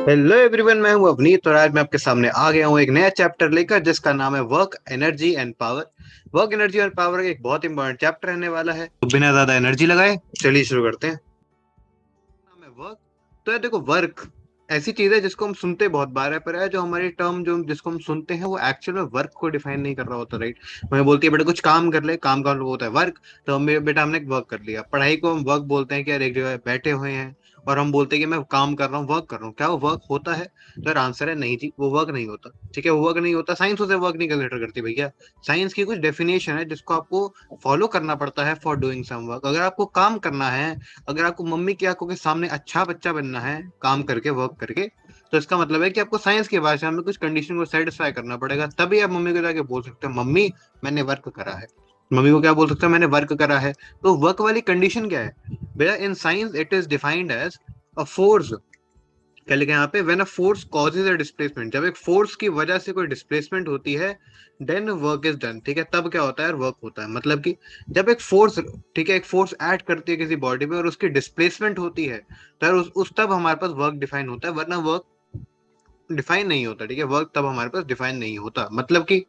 Hello everyone, मैं हूं अवनीत और आज मैं आपके सामने आ गया हूं एक नया चैप्टर लेकर जिसका नाम है work energy and power. Work energy और पावर एक बहुत इंपॉर्टेंट चैप्टर रहने वाला है, तो बिना ज्यादा एनर्जी लगाए चलिए शुरू करते हैं। नाम है वर्क। तो ये देखो, वर्क ऐसी चीज है जिसको हम सुनते बहुत बार है, पर है जो हमारी टर्म जो जिसको हम सुनते हैं वो एक्चुअल में वर्क को डिफाइन नहीं कर रहा होता, राइट। हमें बोलती है बेटा कुछ काम कर ले, काम का मतलब होता है वर्क। तो हम बेटा हमने वर्क कर लिया, पढ़ाई को हम वर्क बोलते हैं कि यार एक जगह बैठे हुए हैं और हम बोलते हैं कि मैं काम कर रहा हूँ, वर्क कर रहा हूँ। क्या वो वर्क होता है? तो यार आंसर है नहीं जी, वो वर्क नहीं होता। ठीक है, वो वर्क नहीं होता। साइंस उसे वर्क नहीं कंसिडर करती भैया। साइंस की कुछ डेफिनेशन है जिसको आपको फॉलो करना पड़ता है फॉर डूइंग सम वर्क। अगर आपको काम करना है, अगर आपको मम्मी की आंखों के सामने अच्छा बच्चा बनना है काम करके, वर्क करके, तो इसका मतलब है कि आपको साइंस की भाषा में कुछ कंडीशन को सेटिस्फाई करना पड़ेगा, तभी आप मम्मी को जाके बोल सकते हो मम्मी मैंने वर्क करा है। मम्मी को क्या बोल सकते हो? मैंने वर्क करा है। तो वर्क वाली कंडीशन क्या है बेटा? In science it is defined as a force. क्या लिखा है यहाँ पे? When a force causes a displacement, जब एक फोर्स की वजह से कोई डिस्प्लेसमेंट होती है, देन वर्क इज डन। ठीक है, तब क्या होता है? वर्क होता है। मतलब कि जब एक फोर्स, ठीक है, एक फोर्स ऐड करती है किसी बॉडी में और उसकी डिस्प्लेसमेंट होती है, तो यार उस तब हमारे पास वर्क डिफाइन होता है, वरना वर्क डिफाइन नहीं होता। ठीक है, वर्क तब हमारे पास डिफाइन नहीं होता। मतलब कि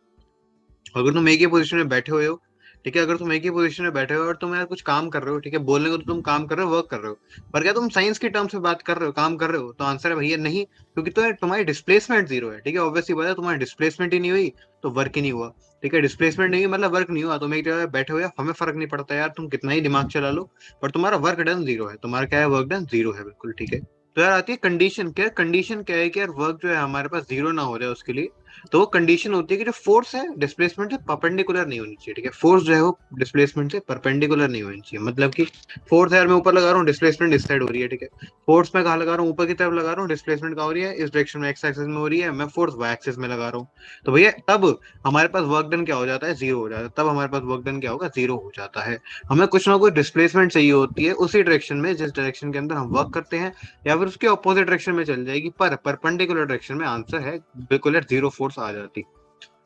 अगर तुम एक ही पोजीशन में बैठे हुए हो, ठीक है, अगर तुम एक ही पोजीशन में बैठे हो और तुम यार कुछ काम कर रहे हो, ठीक है, बोलने को तो तुम काम कर रहे हो, वर्क कर रहे हो, पर क्या तुम साइंस की टर्म्स में बात कर रहे हो, काम कर रहे हो? तो आंसर है भैया नहीं, क्योंकि तो यार तुम्हारी डिस्प्लेसमेंट जीरो है। ठीक है, ऑब्वियसली बात है, तुम्हारी डिस्प्लेसमेंट ही नहीं हुई तो वर्क ही नहीं हुआ। ठीक है, डिस्प्लेसमेंट नहीं हुई मतलब वर्क नहीं हुआ। तुम एक जगह बैठे हुए, हमें फर्क नहीं पड़ता यार तुम कितना ही दिमाग चला लो, पर तुम्हारा वर्क डन जीरो है। तुम्हारा क्या है? वर्क डन जीरो है, बिल्कुल ठीक है। तो यार आती है कंडीशन। क्या कंडीशन क्या है कि यार वर्क जो है हमारे पास जीरो ना हो जाए उसके लिए, तो वो कंडीशन होती है कि जो फोर्स है डिस्प्लेसमेंट से परपेंडिकुलर नहीं होनी चाहिए। ठीक है, फोर्स जो है वो डिस्प्लेसमेंट से परपेंडिकुलर नहीं होनी चाहिए। मतलब कि फोर्स है, मैं ऊपर लगा रहा हूँ, डिस्प्लेसमेंट इस साइड हो रही है। ठीक है, फोर्स मैं कहाँ लगा रहा हूँ? ऊपर की तरफ लगा रहा हूँ, डिस्प्लेसमेंट कहाँ हो रही है? इस डायरेक्शन में, एक्स एक्सिस में हो रही है। मैं फोर्स वाई एक्सिस में लगा रहा हूँ, तो भैया तब हमारे पास वर्क डन क्या हो जाता है? जीरो हो जाता है। तब हमारे पास वर्क डन क्या होगा? जीरो हो जाता है। हमें कुछ ना कुछ डिस्प्लेसमेंट चाहिए होती है उसी डायरेक्शन में जिस डायरेक्शन के अंदर हम वर्क करते हैं, या फिर उसके ऑपोजिट डायरेक्शन में चल जाएगी, पर परपेंडिकुलर डायरेक्शन में आंसर है बिल्कुल जीरो फोर्स आ जाती।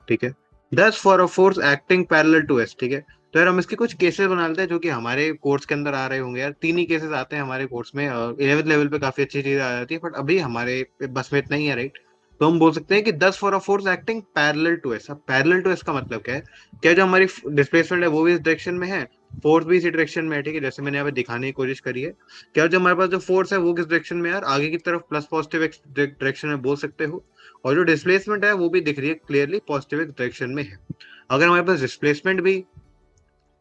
ठीक है, दस for a force acting parallel to S. ठीक है, तो यार हम इसके कुछ केसेस बना लेते हैं जो कि हमारे कोर्स के अंदर आ रहे होंगे। यार तीन ही केसेस आते हैं हमारे कोर्स में, 11th लेवल पे काफी अच्छी चीजें आ जाती है, बट अभी हमारे बस में इतना ही है, राइट। तो हम बोल सकते हैं कि 10 for a force acting parallel to S. अब पैरेलल टू एस का मतलब क्या है? क्या जो हमारी डिस्प्लेसमेंट है वो भी इस डायरेक्शन में है, फोर्स भी इसी डायरेक्शन में है। ठीक है, जैसे मैंने यहाँ पे दिखाने की कोशिश करी है। क्या जो हमारे पास जो फोर्स है वो किस डायरेक्शन में है यार? आगे की तरफ प्लस पॉजिटिव एक्स डायरेक्शन में बोल सकते हो, और जो डिस्प्लेसमेंट है वो भी दिख रही है क्लियरली पॉजिटिव एक्स डायरेक्शन में है। अगर हमारे पास डिस्प्लेसमेंट भी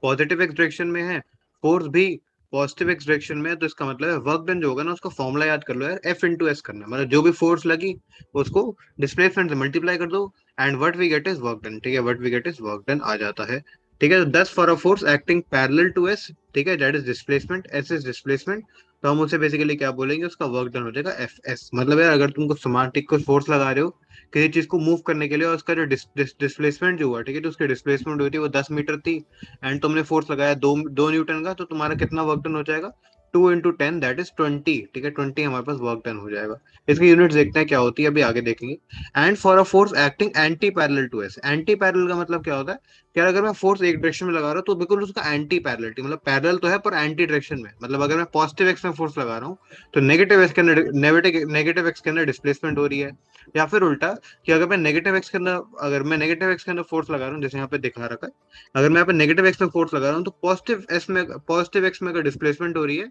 पॉजिटिव एक्स डायरेक्शन में है, फोर्स भी पॉजिटिव एक्स डायरेक्शन में है, तो इसका मतलब है वर्क डन जो होगा ना, उसका फॉर्मूला याद कर लो यार, एफ इंटू एस करना। मतलब जो भी फोर्स लगी उसको डिस्प्लेसमेंट से मल्टीप्लाई कर दो, and what we get is work done. ठीक है, what we get is work done आ जाता है। ठीक है, तो 10 for a force acting parallel to S, ठीक है, that is displacement, S is displacement. तो हम उसे बेसिकली क्या बोलेंगे? उसका वर्क डन हो जाएगा एफ एस। मतलब यार अगर तुम कुछ सोमाटिक कुछ फोर्स लगा रहे हो किसी चीज को मूव करने के लिए, और उसका जो डिस्प्लेसमेंट जो हुआ, ठीक है, तो उसकी डिस्प्लेसमेंट हुई थी वो 10 मीटर थी, एंड तुमने फोर्स लगाया दो न्यूटन का, तो तुम्हारा कितना वर्क डन हो जाएगा? 2 इंटू 10 दैट इज 20। ठीक है, 20 हमारे पास वर्क डन हो जाएगा। इसकी यूनिट देखते हैं क्या होती है, अभी आगे देखेंगे। And for a force acting anti parallel to S. Anti parallel का मतलब क्या होता है? क्या अगर मैं फोर्स एक डायरेक्शन में लगा रहा हूँ तो बिल्कुल उसका एंटी पैरेललिटी, मतलब पैरेलल तो है पर एंटी डायरेक्शन में। मतलब अगर मैं पॉजिटिव एक्स में फोर्स लगा रहा हूँ तो नेगेटिव एक्स के अंदर नेगेटिव एक्स के अंदर डिस्प्लेसमेंट हो रही है, या फिर उल्टा कि अगर मैं नेगेटिव एक्स के अंदर, अगर मैं नेगेटिव एक्स के अंदर फोर्स लगा रहा हूँ जैसे यहाँ पे दिखा रखा है, अगर मैं यहाँ पे नेगेटिव एक्स में फोर्स लगा रहा हूँ तो पॉजिटिव एक्स में अगर डिस्प्लेसमेंट हो रही है,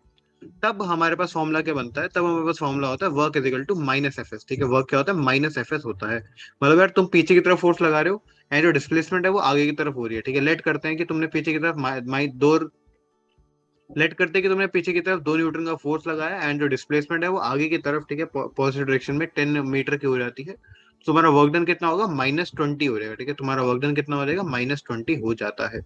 तब हमारे पास फॉर्मूला क्या बनता है? तब हमारे पास फॉर्मूला होता है work is equal to minus F S. ठीक है, वर्क क्या होता है? माइनस एफ एस होता है। मतलब यार तुम पीछे की तरफ फोर्स लगा रहे हो एंड जो डिस्प्लेसमेंट है वो आगे की तरफ हो रही है। ठीक है, लेट करते हैं कि तुमने पीछे की तरफ दो, लेट करते हैं कि तुमने पीछे की तरफ 2 न्यूटन का फोर्स लगाया एंड जो डिस्प्लेसमेंट है वो आगे की तरफ, ठीक है, पॉजिटिव डायरेक्शन में 10 मीटर की हो जाती है, तो तुम्हारा वर्क डन कितना होगा? -20 हो जाएगा। ठीक है, तुम्हारा वर्क डन कितना हो जाएगा? -20 हो जाता है।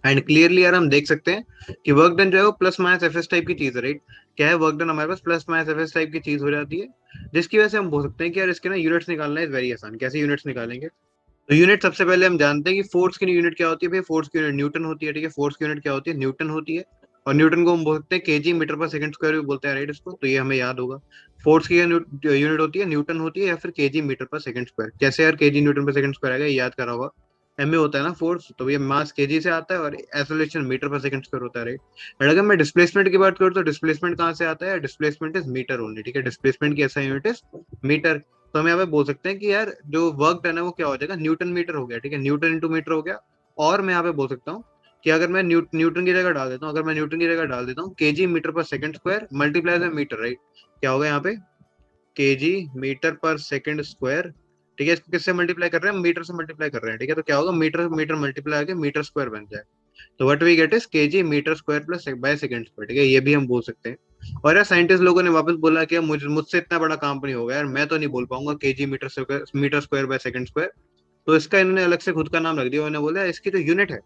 एंड क्लियरली यार हम देख सकते हैं कि वर्क डन जो है वो plus minus F S type की चीज है, राइट। क्या है? वर्क डन हमारे पास plus minus F S type की चीज हो जाती है, जिसकी वजह से हम बोल सकते हैं कि यार इसके ना यूनिट्स निकालना इज वेरी आसान। कैसे यूनिट्स निकालेंगे? तो यूनिट सबसे पहले हम जानते हैं कि फोर्स की यूनिट क्या होती है भाई? फोर्स की यूनिट न्यूटन होती है। ठीक है, फोर्स की यूनिट क्या होती है? न्यूटन होती है। और न्यूटन को हम बोलते हैं KG metre per second square भी बोलते हैं, राइट इसको, तो ये हमें याद होगा। फोर्स की यूनिट होती है न्यूटन होती है या फिर KG metre per second square. कैसे यार केजी न्यूटन पर सेकंड स्क्वायर आएगा, ये याद करा होगा। एमए होता है ना फोर्स, तो ये मास केजी से आता है और acceleration metre per second square होता है, राइट। और अगर मैं डिस्प्लेसमेंट की बात करूँ तो डिस्प्लेसमेंट कहाँ से आता है, डिस्प्लेसमेंट इज मीटर ओनली, ठीक है। डिस्प्लेसमेंट की ऐसा यूनिट इज मीटर। तो हम यहाँ पे बोल सकते हैं कि यार जो वर्क डन है वो क्या हो जाएगा, न्यूटन मीटर हो गया, ठीक है, न्यूटन इंटू मीटर हो गया। और मैं यहाँ पे बोल सकता हूँ कि अगर मैं न्यूटन की जगह डाल देता हूँ, अगर मैं न्यूटन की जगह डाल देता हूँ KG metre per second square multiply by metre, right. क्या होगा यहाँ पे, KG metre per second square, ठीक है। इसको किससे मल्टीप्लाई कर रहे हैं, मीटर से मल्टीप्लाई कर रहे हैं, ठीक है। तो क्या होगा, मीटर मीटर मल्टीप्लाई आके मीटर स्क्वायर बन जाए। तो what we get is KG metre square plus by second square, ठीक है, ये भी हम बोल सकते हैं। और यार साइंटिस्ट लोगों ने वापस बोला कि मुझसे इतना बड़ा काम नहीं होगा यार, मैं तो नहीं बोल पाऊंगा KG metre square by second square. तो इसका इन्होंने अलग से खुद का नाम रख दिया, उन्होंने बोला इसकी जो यूनिट है,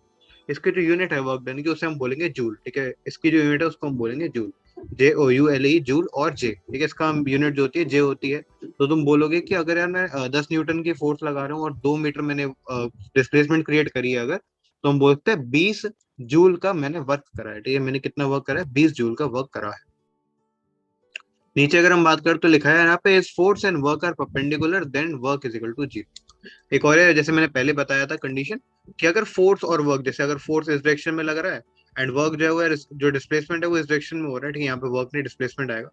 इसकी जो यूनिट है वर्क डन की, उसे हम बोलेंगे जूल, ठीक है। इसकी जो यूनिट है उसको हम बोलेंगे जूल, JOULE, जूल। और जे, ठीक है, इसका यूनिट जो होती है जे होती है। तो तुम बोलोगे कि अगर यार मैं 10 न्यूटन की फोर्स लगा रहा हूँ और 2 मीटर मैंने डिस्प्लेसमेंट क्रिएट करी है अगर, तो हम बोलते हैं 20 जूल का मैंने वर्क करा है, ठीक है। मैंने कितना वर्क करा है, 20 जूल का वर्क करा है। नीचे अगर हम बात करें तो लिखा है यहाँ पे, is force and work are perpendicular then work is equal to zero. एक और है, जैसे मैंने पहले बताया था कंडीशन, कि अगर फोर्स और वर्क, जैसे अगर फोर्स इस डायरेक्शन में लग रहा है एंड वर्क जो है जो डिस्प्लेसमेंट है वो इस डायरेक्शन में हो रहा है, ठीक है, यहाँ पे वर्क नहीं डिस्प्लेसमेंट आएगा।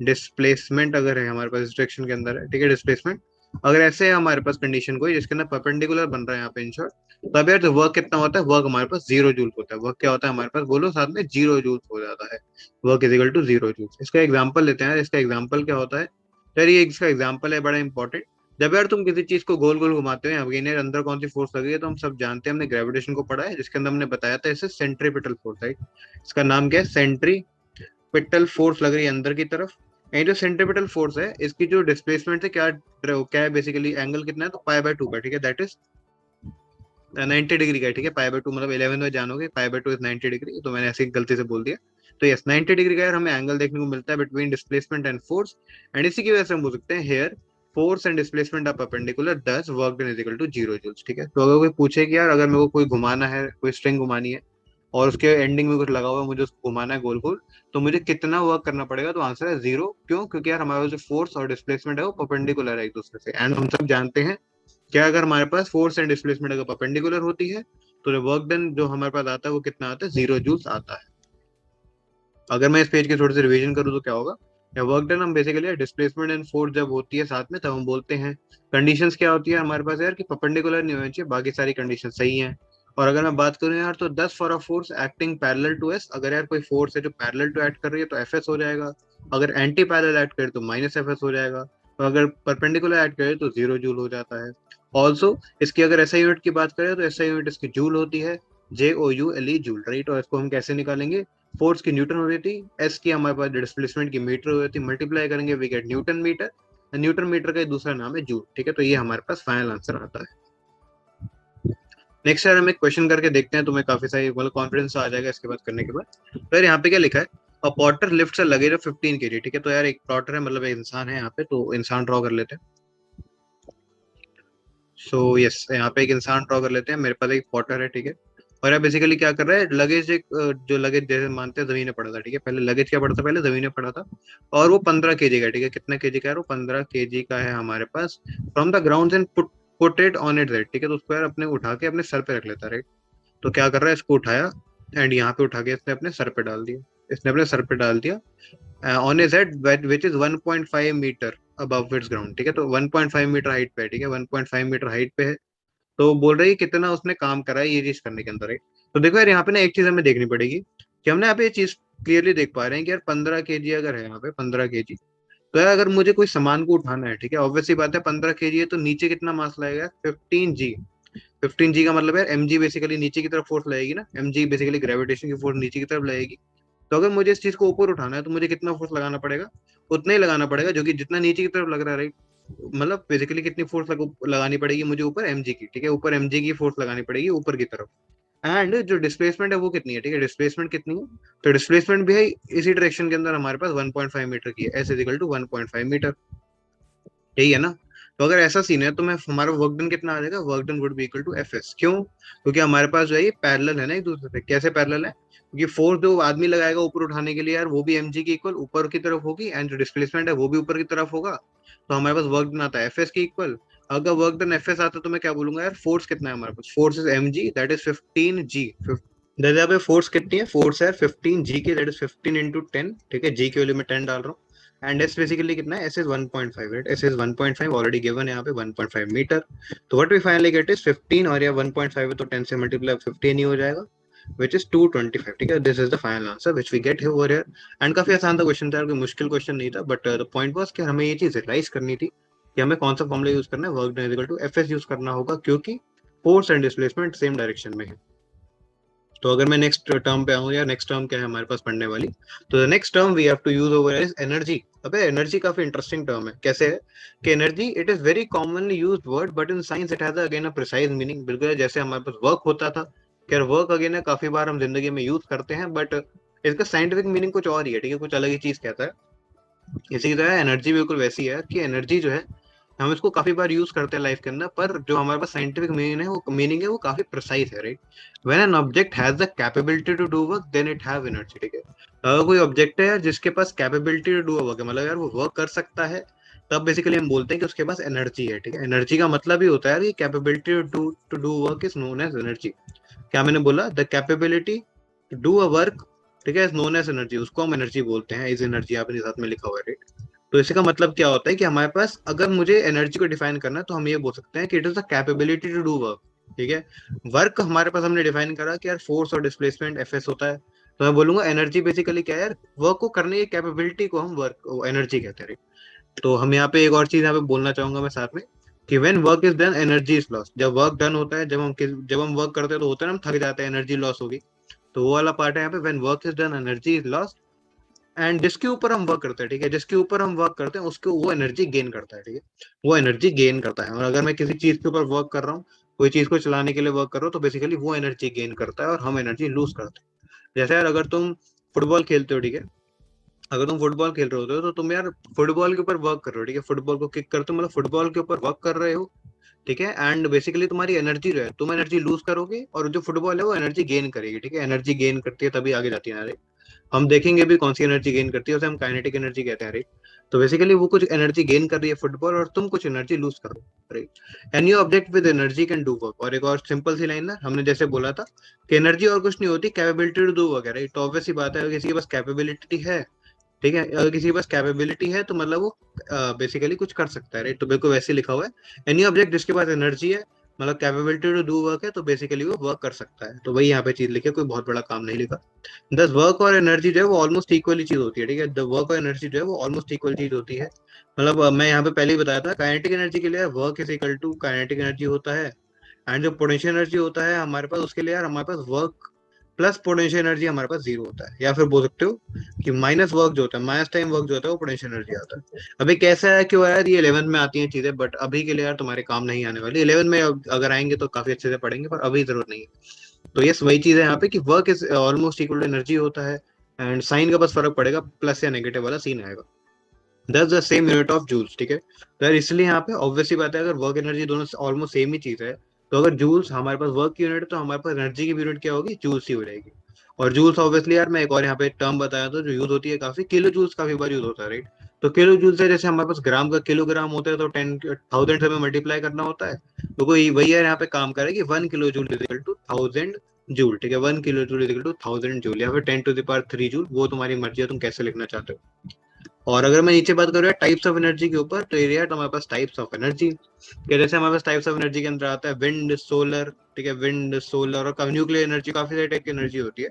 डिस्प्लेसमेंट अगर है हमारे पास इस डायरेक्शन के अंदर है, ठीक है, डिस्प्लेसमेंट अगर ऐसे है हमारे पास कंडीशन कोई जिसके अंदर परपेंडिकुलर बन रहा है यहाँ पे इन शॉर्ट, तब यार तो वर्क कितना होता है, वर्क हमारे पास 0 जूल होता है। वर्क क्या होता है हमारे पास, बोलो साथ में, 0 जूल हो जाता है। Work is equal to 0 joule. इसका एग्जाम्पल लेते हैं, इसका एग्जाम्पल क्या होता है। यार ये इसका एग्जाम्पल है बड़ा इंपॉर्टेंट। जब यार तुम किसी चीज को गोल गोल घुमाते हो, अगेन यार अंदर कौन सी फोर्स लगी है, तो हम सब जानते हैं, हमने ग्रेविटेशन को पढ़ा है, जिसके अंदर हमने बताया था इसे सेंट्रीपिटल फोर्स, राइट। इसका नाम क्या है, सेंट्रीपिटल फोर्स लग रही है अंदर की तरफ। ये जो सेंट्रीपिटल फोर्स है इसकी जो डिस्प्लेसमेंट है क्या क्या है, बेसिकली एंगल कितना है, तो पाई/2 का, ठीक है, दैट इज 90 डिग्री का, ठीक है। पाई/2 मतलब 11 में जानोगे, पाई/2 इज 90 डिग्री, तो मैंने ऐसे गलती से बोल दिया। तो यस 90 डिग्री का यार हमें एंगल देखने को मिलता है between displacement and force. And इसी की वजह से हम बोल सकते हैं here force and displacement are perpendicular, thus work done is equal to 0 joules, ठीक है। तो अगर कोई पूछे कि यार अगर मेरे को कोई घुमाना है, कोई स्ट्रिंग घुमानी है और उसके एंडिंग में कुछ लगा हुआ है, मुझे उसको घुमाना है गोल गोल, तो मुझे कितना वर्क करना पड़ेगा, तो आंसर है 0। क्यों, क्योंकि यार हमारा जो फोर्स और डिस्प्लेसमेंट है वो परपेंडिकुलर है एक दूसरे से। एंड हम सब जानते हैं क्या, अगर हमारे पास फोर्स एंड डिस्प्लेसमेंट अगर परपेंडिकुलर होती है तो जो वर्क डन जो हमारे पास आता है वो कितना आता है, 0 जूल्स आता है। अगर मैं इस पेज की थोड़ी सी रिवीजन करूँ तो क्या होगा, या वर्क डन हम बेसिकली डिस्प्लेसमेंट एंड फोर्स जब होती है साथ में तब हम बोलते हैं। कंडीशंस क्या होती है हमारे पास यार, कि परपेंडिकुलर नहीं होनी चाहिए, बाकी सारी कंडीशन सही हैं। और अगर मैं बात करूं यार तो 10 for a force acting parallel to S, अगर यार कोई फोर्स है जो पैरेलल टू एक्ट कर रही है तो एफ एस हो जाएगा। अगर एंटी पैरेलल एक्ट करे तो माइनस एफ एस हो जाएगा। और अगर परपेंडिकुलर एक्ट करे तो 0 जूल हो जाता है। ऑल्सो इसकी अगर एसआई यूनिट की बात करें तो एसआई यूनिट इसकी जूल होती है, JOULE, जूल, राइट। और इसको हम कैसे निकालेंगे, फोर्स की न्यूटन हो रही थी, एस की हमारे पास डिस्प्लेसमेंट की मीटर हो रही थी, मल्टीप्लाई करेंगे we get newton metre. Newton metre का दूसरा नाम है जूल, ठीक है। तो ये हमारे पास फाइनल आंसर आता है। नेक्स्ट यार हम एक क्वेश्चन करके देखते हैं, तुम्हें काफी सारी मतलब कॉन्फिडेंस आ जाएगा इसके बाद करने के बाद। तो यार यहाँ पे क्या लिखा है, a porter lifts a luggage of 15 kg, ठीक है। तो यार एक पॉटर है, मतलब एक इंसान है यहाँ पे, तो इंसान ड्रॉ कर लेते हैं। सो यस यहाँ पे एक इंसान ड्रॉ कर लेते हैं, मेरे पास एक पॉटर है, ठीक है। और यार बेसिकली क्या कर रहा है, लगेज एक जो लगेज जैसे मानते हैं जमीन में पड़ा था, ठीक है। पहले लगेज क्या पड़ा था, पहले जमीन में पड़ा था। और वो 15 kg का, ठीक है। कितना केजी का है वो, 15 kg का है हमारे पास। From the ground and put it on it, right, ठीक है। तो उसको यार अपने उठा के अपने सर पे रख लेता है, राइट। तो क्या कर रहा है, इसको उठाया एंड यहाँ पे उठा के इसने अपने सर पे डाल दिया, इसने अपने सर पे डाल दिया on his head which is 1.5 metre above its ground, ठीक है। तो 1.5 मीटर हाइट पे है, ठीक है, 1.5 मीटर हाइट पे है। तो बोल रही है कितना उसने काम करा है ये चीज करने के अंदर, है। तो देखो यार यहाँ पे ना एक चीज हमें देखनी पड़ेगी, कि हमने यहाँ पे ये चीज क्लियरली देख पा रहे हैं कि यार 15 kg अगर है यहाँ पे 15 kg, तो यार अगर मुझे कोई सामान को उठाना है, ठीक है, ऑब्वियसली बात है 15 kg है तो नीचे कितना मास लगेगा, 15 g। 15 g का मतलब यार mg बेसिकली नीचे की तरफ फोर्स लगेगी ना, mg बेसिकली ग्रेविटेशन की फोर्स नीचे की तरफ लगेगी। तो अगर मुझे इस चीज को ऊपर उठाना है तो मुझे कितना फोर्स लगाना पड़ेगा, उतना ही लगाना पड़ेगा जो कि जितना नीचे की तरफ लग रहा है, राइट। मतलब बेसिकली कितनी फोर्स लगानी पड़ेगी मुझे ऊपर, mg की, ठीक है, ऊपर mg की फोर्स लगानी पड़ेगी ऊपर की तरफ। एंड जो डिस्प्लेसमेंट है वो कितनी है, ठीक है, डिस्प्लेसमेंट कितनी है, तो डिस्प्लेसमेंट भी है इसी डायरेक्शन के अंदर हमारे पास 1.5 मीटर की है, S is equal to 1.5 metre, यही है ना। तो अगर ऐसा सीन है तो मैं हमारा वर्क डन कितना आ जाएगा, work done would be equal to F S. क्यों, क्योंकि हमारे पास जो है ये पैरेलल है ना एक दूसरे से। कैसे पैरेलल है, क्योंकि फोर्स जो आदमी लगाएगा ऊपर उठाने के लिए यार वो भी mg की इक्वल ऊपर की तरफ होगी, एंड जो डिस्प्लेसमेंट है वो भी ऊपर की तरफ होगा। तो हमारे पास वर्क डन आता है एफ एस की इक्वल। अगर वर्क डन एफ एस आता तो मैं क्या बोलूंगा यार, फोर्स कितना है हमारे पास, force is M G, that is 15 G. जैसे यहाँ पे फोर्स कितनी है, फोर्स है 15 जी की, दैट इज 15 × 10, ठीक है, जी की वैल्यू में 10 डाल रहा हूँ। एंड एस बेसिकली कितना है, S is 1.5, right, S is 1.5 already given है यहाँ पे 1.5 मीटर। तो what we finally get is 15, और या 1.5 है तो 10 से मल्टीप्लाई 15 ही हो जाएगा, विच इज 225, ठीक है। This is the final answer which we get over here. And काफी आसान था क्वेश्चन था, कोई मुश्किल क्वेश्चन नहीं था, बट द पॉइंट वाज कि हमें ये चीज रियलाइज करनी थी कि हमें कौन सा फॉर्मूला यूज करना है, work done equal to F S use करना होगा, क्योंकि force and displacement same direction में है। तो अगर मैं नेक्स्ट टर्म पे आऊँ, या नेक्स्ट टर्म क्या है हमारे पास पढ़ने वाली, तो the next term we have to use over is energy. अबे एनर्जी काफी इंटरेस्टिंग टर्म है। कैसे है कि energy it is very commonly used word, but in science it has again a precise meaning. बिल्कुल जैसे हमारे पास वर्क होता था, क्या वर्क अगेन है काफी बार हम जिंदगी में यूज करते हैं, बट इसका साइंटिफिक मीनिंग कुछ और ही है, ठीक है, कुछ अलग ही चीज कहता है। इसी की तरह एनर्जी बिल्कुल वैसी है कि एनर्जी जो है हम इसको काफी बार यूज करते हैं लाइफ के अंदर, पर जो हमारे पास साइंटिफिक मीनिंग है वो काफी प्रिसाइज है, right. When an object has the capability to do work then it have energy, ठीक है। अगर कोई ऑब्जेक्ट है जिसके पास कैपेबिलिटी टू डू वर्क है, मतलब यार वो वर्क कर सकता है, तब बेसिकली हम बोलते हैं कि उसके पास एनर्जी है, ठीक है। एनर्जी का मतलब ही होता है कि capability to do work is known as energy. क्या मैंने बोला, the capability to do a work, ठीक है, इज नोन एज एनर्जी, उसको हम एनर्जी बोलते हैं, इज एनर्जी आपने साथ में लिखा हुआ है, right? तो इसका मतलब क्या होता है कि हमारे पास अगर मुझे एनर्जी को डिफाइन करना है तो हम ये बोल सकते हैं कि it is the capability to do work, ठीक है। वर्क हमारे पास हमने डिफाइन करा कि यार फोर्स और डिस्प्लेसमेंट एफ एस होता है, तो मैं बोलूंगा एनर्जी बेसिकली क्या है यार, वर्क को करने की कैपेबिलिटी को हम वर्क एनर्जी कहते हैं। तो हम यहाँ पे एक और चीज यहाँ पे बोलना चाहूंगा मैं साथ में, कि when work is done energy is lost. जब वर्क डन होता है, जब हम वर्क करते हैं तो होता है ना, हम थक जाते हैं, एनर्जी लॉस होगी। तो वो वाला पार्ट है यहाँ पे, when work is done energy is lost. And जिसके ऊपर हम वर्क करते हैं, ठीक है, जिसके ऊपर हम वर्क करते हैं उसको वो एनर्जी गेन करता है, ठीक है, वो एनर्जी गेन करता है। और अगर मैं किसी चीज के ऊपर वर्क कर रहा हूँ, कोई चीज को चलाने के लिए वर्क कर रहा हूँ, तो बेसिकली वो एनर्जी गेन करता है और हम एनर्जी लूज करते हैं। जैसे यार अगर तुम फुटबॉल खेलते हो, ठीक है, अगर तुम फुटबॉल खेल रहे होते हो तो तुम यार फुटबॉल के ऊपर वर्क कर रहे हो, ठीक है, फुटबॉल को किक करते हो, मतलब फुटबॉल के ऊपर वर्क कर रहे हो, ठीक है। एंड बेसिकली तुम्हारी एनर्जी जो है, तुम एनर्जी लूज करोगे और जो फुटबॉल है वो एनर्जी गेन करेगी, ठीक है। एनर्जी गेन करती है तभी आगे जाती है ना, हम देखेंगे भी कौन सी एनर्जी गेन करती है, उसे हम काइनेटिक एनर्जी कहते हैं, राइट। तो बेसिकली वो कुछ एनर्जी गेन कर रही है फुटबॉल, और तुम कुछ एनर्जी लूज कर रहे हो, right. Any object with energy can do work. और एक और सिंपल सी लाइन ना, हमने जैसे बोला था कि एनर्जी और कुछ नहीं होती, कैपेबिलिटी टू डू वर्क है, राइट। तो ऑब्वियस सी बात है, अगर किसी के पास कैपेबिलिटी है, ठीक है, अगर किसी के पास कैपेबिलिटी है तो मतलब वो बेसिकली कुछ कर सकता है, राइट। तो बिल्कुल वैसे लिखा हुआ है, एनी ऑब्जेक्ट जिसके पास एनर्जी है, मतलब कैपेबिलिटी टू डू वर्क है, तो बेसिकली वो वर्क कर सकता है। तो वही यहाँ पे चीज लिखे, कोई बहुत बड़ा काम नहीं लिखा। दस वर्क और एनर्जी जो है वो ऑलमोस्ट इक्वली चीज होती है, ठीक है। द वर्क और एनर्जी जो है वो ऑलमोस्ट इक्वल चीज होती है। मतलब मैं यहाँ पे पहले ही बताया था, काइनेटिक एनर्जी के लिए work is equal to kinetic energy होता है। एंड जो पोटेंशियल एनर्जी होता है हमारे पास, उसके लिए यार हमारे पास वर्क प्लस पोटेंशियल एनर्जी हमारे पास जीरो होता है, या फिर बोल सकते हो कि माइनस वर्क जो होता है, माइनस टाइम वर्क जो होता है वो पोटेंशियल एनर्जी आता है। अभी कैसा है, क्यों यार ये 11 में आती हैं चीजें, बट अभी के लिए यार तुम्हारे काम नहीं आने वाली। 11 में अगर आएंगे तो काफी अच्छे से पढ़ेंगे, पर अभी जरूरत नहीं है। तो यस वही चीज है यहाँ पे कि work is almost equal to energy होता है। एंड साइन का बस फर्क पड़ेगा, प्लस या नेगेटिव वाला सीन आएगा। That's the same unit of joules, ठीक है। तो यार इसलिए यहाँ पे ऑब्वियस सी बात है, अगर वर्क एनर्जी दोनों ऑलमोस्ट सेम ही चीज है, तो अगर जूल्स हमारे पास वर्क की यूनिट है तो हमारे पास एनर्जी की यूनिट क्या होगी, जूल्स ही हो जाएगी। और जूल्स ऑब्वियसली यार मैं एक और यहाँ पे टर्म बताया था जो यूज होती है काफी, किलो जूल्स काफी बार यूज होता है, राइट। तो किलो जूल्स है, जैसे हमारे पास ग्राम का किलोग्राम होता है तो 10,000 से हमें मल्टीप्लाई करना होता है। तो कोई वही यार यहाँ पे काम करेगी, 1 kilo joule is equal to 1000 joule, ठीक है, 1 kilo joule is equal to 1000 joule, या फिर 10 टू द पावर 3 जूल, वो तुम्हारी मर्जी है, तुम कैसे लिखना चाहते हो। और अगर मैं नीचे बात करूँ टाइप्स ऑफ एनर्जी के ऊपर, तो एरिया तो हमारे पास टाइप्स ऑफ एनर्जी के, जैसे हमारे पास टाइप्स ऑफ एनर्जी के अंदर आता है विंड सोलर, ठीक है, विंड सोलर और न्यूक्लियर एनर्जी, काफी सारे टाइप की एनर्जी होती है।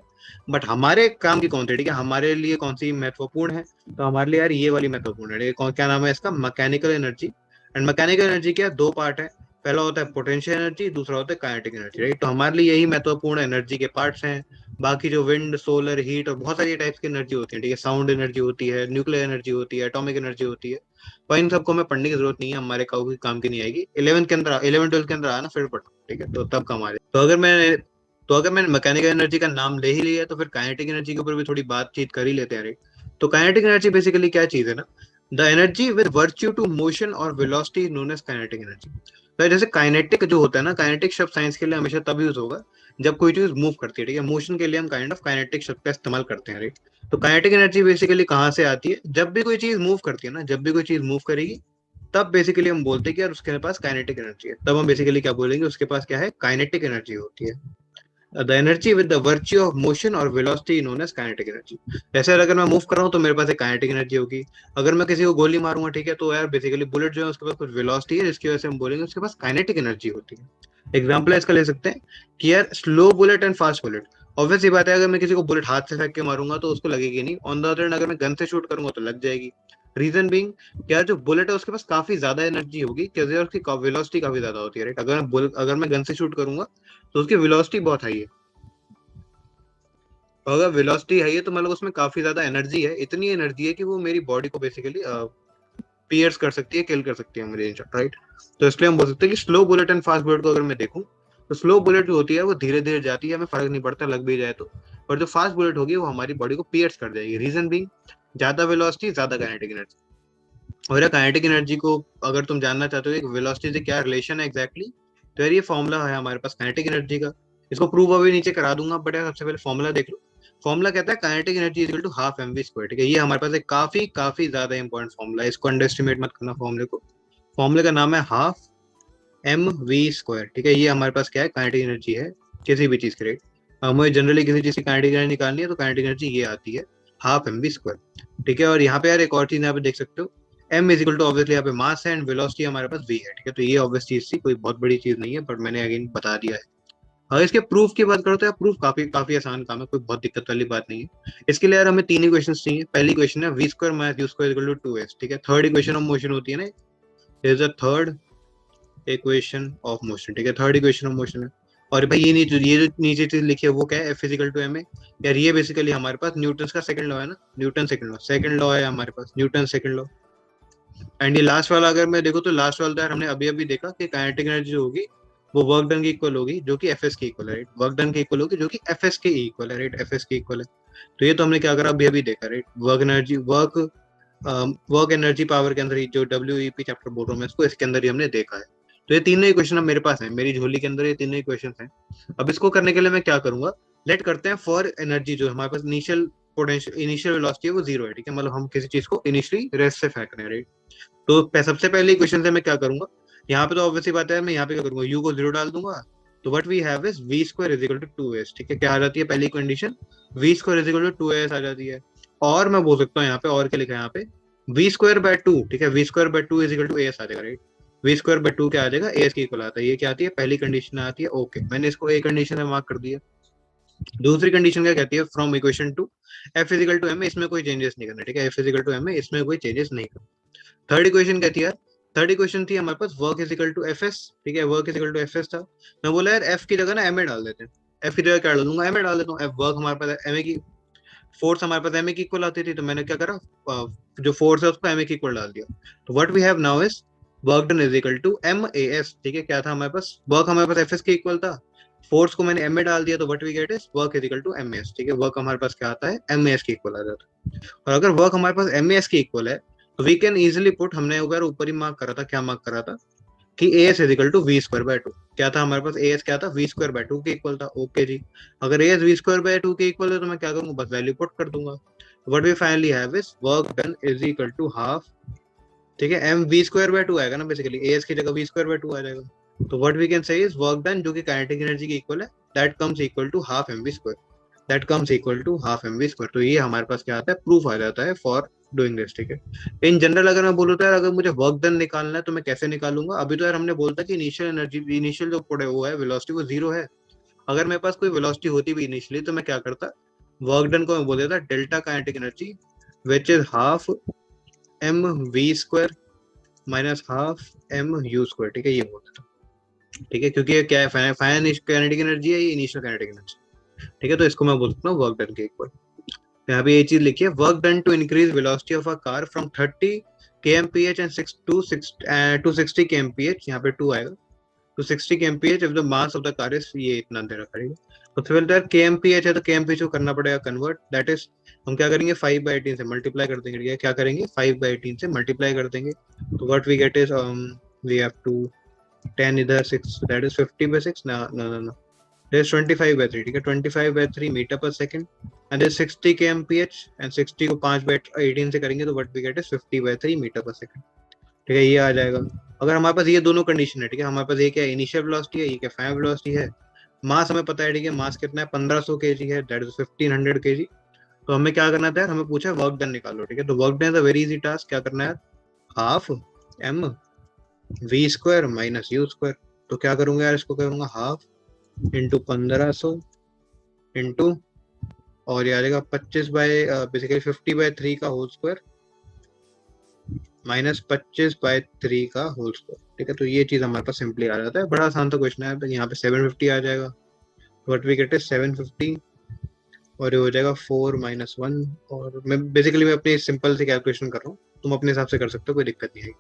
बट हमारे काम की कौन सी, ठीक है, हमारे लिए कौन सी महत्वपूर्ण है, तो हमारे लिए यार ये वाली महत्वपूर्ण है, ठीक है। क्या नाम है इसका, mechanical energy. And mechanical energy क्या, दो पार्ट है। पहला होता है पोटेंशियल एनर्जी, दूसरा होता है काइनेटिक एनर्जी, राइट। तो हमारे लिए यही महत्वपूर्ण एनर्जी के पार्ट्स हैं। बाकी जो विंड सोलर हीट और बहुत सारी टाइप्स की एनर्जी होती है, ठीक है, साउंड एनर्जी होती है, न्यूक्लियर एनर्जी होती है, एटॉमिक एनर्जी होती है, पर इन सबको हमें पढ़ने की जरूरत नहीं है, हमारे काम की नहीं आएगी। 11 के अंदर 11 12 के अंदर आना फिर पढ़ो, ठीक है, तो तब काम आ जाए। तो अगर मैंने मैकेनिकल एनर्जी का नाम ले ही लिया, तो फिर काइनेटिक एनर्जी के ऊपर भी थोड़ी बातचीत कर ही लेते हैं, राइट। तो काइनेटिक एनर्जी बेसिकली क्या चीज है ना, the energy with virtue to motion और velocity known as kinetic energy. तो जैसे काइनेटिक जो होता है ना, काइनेटिक शब्द साइंस के लिए हमेशा तब यूज होगा जब कोई चीज मूव करती है, ठीक है। मोशन के लिए हम काइंड ऑफ काइनेटिक शब्द का इस्तेमाल करते हैं, राइट। तो काइनेटिक एनर्जी बेसिकली कहाँ से आती है, जब भी कोई चीज मूव करती है ना, जब भी कोई चीज मूव करेगी तब बेसिकली हम बोलते हैं कि यार उसके पास काइनेटिक एनर्जी है। तब हम बेसिकली क्या बोलेंगे, उसके पास क्या है, काइनेटिक एनर्जी होती है। The energy with the virtue of motion और velocity known as kinetic energy. जैसे अगर मैं मूव कर रहा हूँ तो मेरे पास एक काइनेटिक एनर्जी होगी। अगर मैं किसी को गोली मारूंगा, ठीक है, तो यार बेसिकली बुलेट जो है उसके पास कुछ वेलोसिटी है, जिसकी वजह से हम बोलेंगे उसके पास काइनेटिक एनर्जी होती है। एग्जाम्पल इसका ले सकते हैं कि यार slow bullet and fast bullet. Obvious सी बात है, अगर मैं किसी को बुलेट हाथ से फेंक के मारूंगा तो उसको लगेगी नहीं। ऑन द अदर हैंड अगर मैं गन से शूट करूंगा तो लग जाएगी। रीजन बीइंग, क्या जो बुलेट है उसके पास काफी ज्यादा एनर्जी होगी, क्योंकि उसकी वेलोसिटी काफी ज्यादा होती है, राइट। अगर मैं गन से शूट करूंगा तो उसकी वेलोसिटी बहुत हाई है। और अगर वेलोसिटी है तो मतलब उसमें काफी ज्यादा एनर्जी है, इतनी एनर्जी है कि वो मेरी बॉडी को बेसिकली पियर्स कर सकती है, किल कर सकती है मेरे, राइट। तो इसलिए हम बोल सकते हैं कि slow bullet and fast bullet को अगर मैं देखूं तो स्लो बुलेट जो होती है वो धीरे धीरे जाती है, हमें फर्क नहीं पड़ता लग भी जाए तो। और जो फास्ट बुलेट होगी वो हमारी बॉडी को पियर्स कर जाएगी। रीजन भी, ज्यादा वेलोसिटी ज्यादा काइनेटिक एनर्जी। और काइनेटिक एनर्जी को अगर तुम जानना चाहते हो कि वेलोसिटी से क्या रिलेशन है एग्जैक्टली, तो यार ये फॉर्मूला है हमारे पास काइनेटिक एनर्जी का। इसको प्रूव अभी नीचे करा दूंगा, बट यार सबसे पहले फॉर्मूला देख लो। फॉर्मूला कहता है kinetic energy equal to half M V square, ठीक है। ये हमारे पास एक काफी काफी ज्यादा इंपॉर्टेंट फॉर्मूला है, इसको अंडर एस्टिमेट मत करना फॉर्मूले को। फॉर्मूले का नाम है हाफ एम वी स्क्वायर, ठीक है। ये हमारे पास क्या है, काइनेटिक एनर्जी है किसी भी चीज की, राइट। हमें जनरली किसी चीज की काइनेटिक एनर्जी निकालनी है तो काइनेटिक एनर्जी ये आती है, हाफ एम वी स्क्वायर, ठीक है। और यहाँ पे यार एक और चीज यहाँ पे देख सकते हो, M is equal to obviously यहाँ पे मास है एंड वेलोसिटी हमारे पास वी है, ठीक है। तो ये ऑब्वियस चीज थी, कोई बहुत बड़ी चीज नहीं है, बट मैंने अगेन बता दिया है। अगर इसके प्रूफ की बात करो तो यार प्रूफ काफी काफी आसान काम है, कोई बहुत दिक्कत वाली बात नहीं है। इसके लिए यार हमें तीन ही क्वेश्चन चाहिए। पहली क्वेश्चन है V square minus U square equal to two S, ठीक है। थर्ड इक्वेशन ऑफ मोशन होती है ना, is the third equation of motion, ठीक है। थर्ड इक्वेशन ऑफ मोशन है। और भाई ये जो नीचे चीज लिखी है वो क्या है, F is equal to M A. यार ये बेसिकली हमारे पास न्यूटन का सेकंड लॉ है ना, न्यूटन सेकंड लॉ है हमारे पास, न्यूटन सेकंड लॉ। एंड ये लास्ट वाला अगर मैं देखो तो लास्ट वाला तो यार हमने अभी अभी देखा कि काइनेटिक एनर्जी जो होगी वो वर्क डन की इक्वल होगी, जो कि एफ एस के इक्वल है, राइट। वर्क डन के इक्वल होगी जो कि एफ एस के इक्वल है, राइट। एफ एस के इक्वल है। तो ये तो हमने क्या करा, अभी अभी देखा, राइट। वर्क एनर्जी पावर के अंदर ही जो डब्ल्यू ई पी चैप्टर बोल रहा हूँ मैं इसको, इसके अंदर ही हमने देखा है। तो ये तीनों ही क्वेश्चन अब मेरे पास है, मेरी झोली के अंदर ये तीनों ही क्वेश्चन हैं। अब इसको करने के लिए मैं क्या करूंगा, लेट करते हैं फॉर एनर्जी जो हमारे पास इनिशियल पोटेंशियल इनिशियल वेलोसिटी है वो जीरो है, ठीक है। मतलब हम किसी चीज को इनिशियली रेस्ट से फेंक रहे हैं, राइट। तो सबसे पहले क्वेश्चन से मैं क्या करूंगा, यहाँ पे तो ऑब्वियसली बात है, मैं यहाँ पे क्या करूंगा, यू को जीरो डाल दूंगा। तो what we have is V square is equal to two S, ठीक है। क्या आ जाती है पहली condition, V square is equal to two S आ जाती है। और मैं बोल सकता हूँ यहाँ पे, और क्या लिखा है यहाँ पे, वी स्क्वायर बाय टू, ठीक है। V square by two is equal to S आ जाएगा, right. V square by two क्या आ जाएगा, एस की इक्वल आता है। ये क्या आती है, पहली कंडीशन आती है। ओके, मैंने इसको ए कंडीशन में मार्क कर दिया। दूसरी कंडीशन क्या कहती है, from equation two F is equal to M में इसमें कोई चेंजेस नहीं करना, ठीक है। एफ फिजिकल टू एम में इसमें कोई चेंजेस नहीं करना। थर्ड इक्वेशन कहती है, थर्ड इक्वेशन थी हमारे पास work is equal to F S, ठीक है। Work is equal to F S था। मैं बोला यार एफ की जगह ना एम ए डाल देते हैं। एफ की जगह क्या डाल दूंगा, एम ए डाल देता हूँ। एफ वर्क हमारे पास एम ए की, फोर्स हमारे पास एम ए की इक्वल आती थी, तो मैंने क्या करा, जो फोर्स है उसको एम ए की इक्वल डाल दिया। तो what we have now is work done is equal to M A S, ठीक है। क्या था हमारे पास, वर्क हमारे पास एफ एस के इक्वल था, फोर्स को मैंने एम ए डाल दिया, तो what we get is work is equal to M S, ठीक है। वर्क हमारे पास क्या आता है, एम एस के इक्वल आ जाता है। और अगर वर्क हमारे पास एम एस के इक्वल है तो वी कैन इजिली पुट, हमने ऊपर ही मार्क करा था, क्या मार्क करा था कि A S is equal to V square by two. क्या था हमारे पास, ए एस क्या था, वी स्क्वायर बाय टू के इक्वल था। ओके जी, अगर A S V square by two के इक्वल है तो मैं क्या करूंगा, बस वैल्यू पुट कर दूंगा। What we finally have is work done is equal to half, ठीक है। M V square by two आएगा ना, बेसिकली ए एस की जगह वी स्क्वायर बाय टू आ जाएगा। तो what we can say is work done, जो कि काइनेटिक एनर्जी की इक्वल है, that comes equal to half M V square, that comes equal to half M V square. तो ये हमारे पास क्या आता है, प्रूफ आ जाता है फॉर डूइंग दिस, ठीक है। इन जनरल अगर मैं बोलूँ तो यार अगर मुझे वर्क डन निकालना है तो मैं कैसे निकालूंगा, अभी तो यार हमने बोलता कि इनिशियल एनर्जी, इनिशियल जो पड़े वो है वेलोसिटी वो जीरो है। अगर मेरे पास कोई वेलोसिटी होती भी इनिशियली तो मैं क्या करता, वर्क डन को मैं बोल देता delta kinetic energy which is half M V square minus half M U square, ठीक है। ये बोल देता, ठीक है, क्योंकि ये क्या है, फाइनल काइनेटिक एनर्जी है, ये इनिशियल काइनेटिक एनर्जी, ठीक है। तो इसको मैं बोल सकता हूँ वर्क डन के इक्वल। यहाँ पे ये चीज लिखी है, work done to increase velocity of a car from 30 kmph and 6 to 60 kmph, यहाँ पे 2 आएगा, to 60 kmph if the mass of the car is, ये इतना दे रखा है। तो फिर यार kmph है तो kmph को करना पड़ेगा कन्वर्ट, दैट इज हम क्या करेंगे 5/18 से मल्टीप्लाई कर देंगे, क्या करेंगे 5/18 से मल्टीप्लाई कर देंगे। तो what we get is we have to 10 इधर 6, दैट इज 50/6, ना there's 25/3, ठीक है। 25/3 metre per second and there's 60 kmph and 60 को 5/18 से करेंगे तो what we get is 50/3 metre per second. ठीक है, ये आ जाएगा। अगर हमारे पास ये दोनों कंडीशन है, ठीक है, हमारे पास ये क्या इनिशियल वेलोसिटी है, ये क्या फाइनल वेलोसिटी है, मास हमें पता है, ठीक है, मास कितना है 1500 केजी है, दैट इज 1500 केजी। तो हमें क्या करना था यार, हमें पूछा वर्क डन निकालो, ठीक है, तो work done is a very easy task. क्या करना है, half M V square minus U square. तो क्या करूंगा यार, इसको करूंगा हाफ इंटू 1500 इंटू, और ये आ जाएगा 25 बाय बेसिकली 50/3 का होल स्क्वायर माइनस 25/3 का होल स्क्वायर। ठीक है, तो ये चीज हमारे पास सिंपली आ जाता है। बड़ा आसान सा क्वेश्चन है। तो यहाँ पे 750 आ जाएगा, व्हाट वी गेट इज 750, और ये हो जाएगा 4 - 1। और मैं अपनी सिंपल सी कैलकुलेशन कर रहा हूँ, तुम अपने हिसाब से कर सकते हो, कोई दिक्कत नहीं आएगी।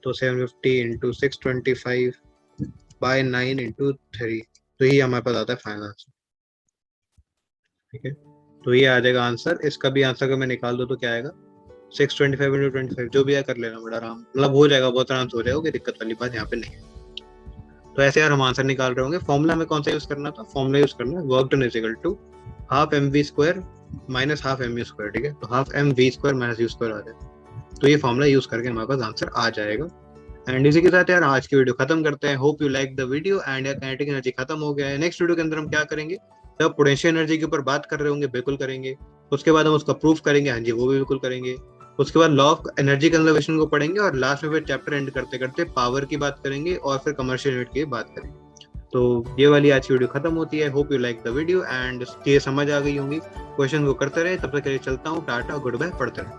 तो 750 इंटू 625/9 इंटू 3, तो ये हमारे पास आता है फाइनल आंसर। ठीक है, तो ये आ जाएगा आंसर। इसका भी आंसर अगर मैं निकाल दो तो क्या आएगा, 625/25, जो भी है कर लेना, बड़ा आराम, मतलब हो जाएगा, बहुत आराम से हो जाएगा, कोई दिक्कत वाली बात यहाँ पे नहीं है। तो ऐसे यार हम आंसर निकाल रहे होंगे। फॉर्मूला हमें कौन सा यूज करना था, फॉर्मूला यूज करना है work done is equal to half M V square minus half M U square. ठीक है, तो half M V square minus U square आ जाएगा। तो ये फॉर्मूला यूज करके हमारे पास आंसर आ जाएगा। एंड इसी के साथ यार आज की वीडियो खत्म करते हैं। Hope you like the video. And यार काइनेटिक एनर्जी खत्म हो गया है। नेक्स्ट वीडियो के अंदर हम क्या करेंगे, जब पोटेंशियल एनर्जी के ऊपर बात कर रहे होंगे, बिल्कुल करेंगे। उसके बाद हम उसका प्रूफ करेंगे, हाँ जी वो भी बिल्कुल करेंगे। उसके बाद लॉ ऑफ एनर्जी कंजर्वेशन को पढ़ेंगे, और लास्ट में फिर चैप्टर एंड करते करते पावर की बात करेंगे, और फिर कमर्शियल यूनिट की बात करेंगे। तो ये वाली आज की वीडियो खत्म होती है। Hope you like the video and ये समझ आ गई होंगी। क्वेश्चन को करते रहे, तब तक के लिए चलता हूँ, टाटा गुड बाय, पढ़ते रहे।